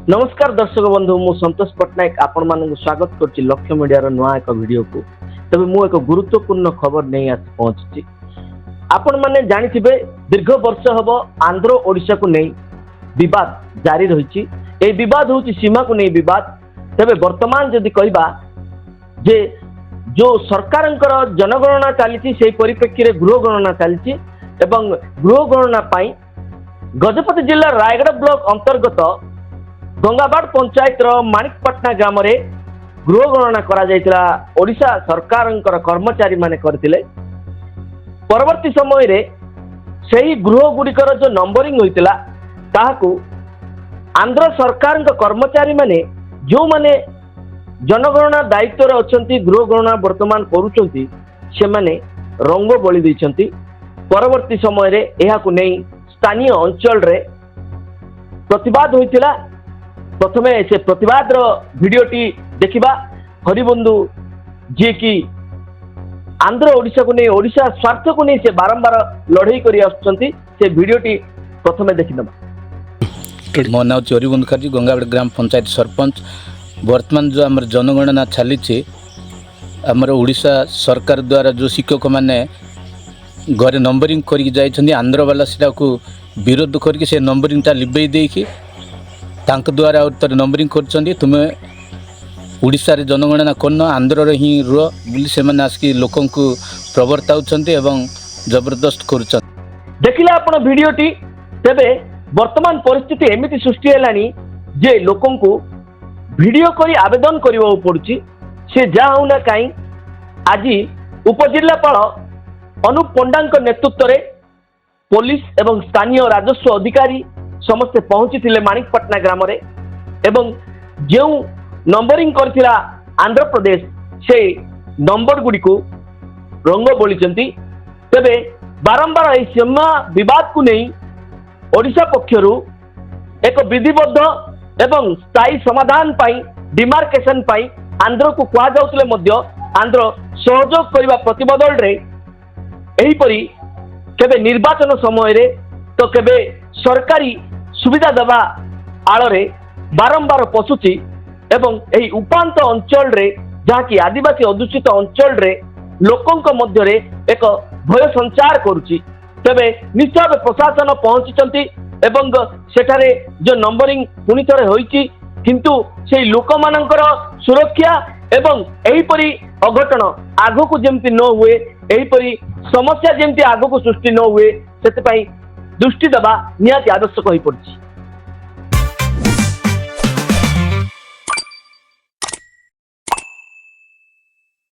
नमस्कार दर्शक बंधु मु संतोष पट्टनायक आपण मानक स्वागत करछि लक्ष्य मीडिया नुआ एक वीडियो को। तबे मु एक गुरुत्वपूर्ण खबर नहीं आसी पहुंची। आपण माने जानिथिबे दीर्घ वर्ष हबो आंध्र ओडिशा को नहीं विवाद जारी रही। ए विवाद होछि सीमा को नहीं विवाद। तबे वर्तमान जदि कहबा जे जो सरकारंकर जनगणना चली से परिप्रेक्षी रे गृह गणना चली एवं गृह गणना पाई गजपति जिला रायगढ़ ब्लॉक अंतर्गत गंगाबाड़ पंचायत माणिकपाटना ग्राम रे गृह गणना करा जायतिला। ओडिशा सरकारंकर कर्मचारी माने करथिले। परवर्ती समय रे सेही गृह गुड़िकर जो नंबरिंग होइतिला ताहाकू आंध्र सरकार कर्मचारी माने जो माने जनगणना दायित्व रे अछंती गृह गणना वर्तमान करूचंती से माने रंग बळी दैछंती। परवर्ती समय रे एहाकू नै स्थानीय अंचल रे प्रतिवाद होइतिला। प्रथमे से प्रतिवाद भिडियोटी देखिबा। हरिबंधु जी की आंध्र ओडिशा को नहीं ओडिशा स्वार्थ को नहीं से बारंबार लड़ाई करी आछंती से भिडियोटी प्रथमे देखिनबा। मो नाम हरिबंधु मुखर्जी गंगाबाड़ ग्राम पंचायत सरपंच। वर्तमान जो आम जनगणना चली आमर ओडिशा सरकार द्वारा जो शिक्षक मैंने घरे नंबरिंग करके जाइछंती आंध्र वाला सेटा को विरोध करके से नंबरिंग ता लिबे देकी तांक द्वारा और नंबरिंग करछंती तुमे ओडिशा रे जनगणना करन आंध्र रे ही रुह बोली से माने आसकी लोकन को प्रवर्ताउछंती एवं जबरदस्त करूछंती। देखिले आपण भिडियोटी। तेबे वर्तमान परिस्थिति एमिति सृष्टि हेलानी जे लोकन को वीडियो करी आवेदन करबा पड़ुची। से जा होना काई आज उपजिल्लापाल अनुप पंडा नेतृत्व रे पुलिस एवं स्थानीय राजस्व अधिकारी समस्ते पहुंची थिले माणिकपाटना ग्राम रे एवं जो नंबरिंग करथिला आंध्र प्रदेश से नंबर गुडी को रंग बोलीचंती। तेबे बारंबार ए सीमा विवाद को नहीं ओडिशा पक्षरु एक विधिबद्ध एवं स्थायी समाधान पाई डिमार्केशन पाई आंध्र को कुआ जाउतले मध्य आंध्र सहयोग करबा प्रतिबदल रे एही परी केबे निर्वाचन समय रे तो केबे सरकारी सुविधा देवा आड़ रे बारंबार पशुची एवं एही उपांत अंचल रे जहाँ की आदिवासी अधुषित अंचल रे लोकंक मध्य रे एक भय संचार करुची। तेबे निश्चय प्रशासन पहुंची एवं सेठारे जो नंबरिंग पुणी थरे होईची किंतु से लोक मानकर सुरक्षा एवं एहीपरी अघटन आगको जेमती न हुए एहीपरी समस्या जेमती आगको सृष्टि न हुए सेते दृष्टि देवा निहाती आवश्यक होई पड़छि।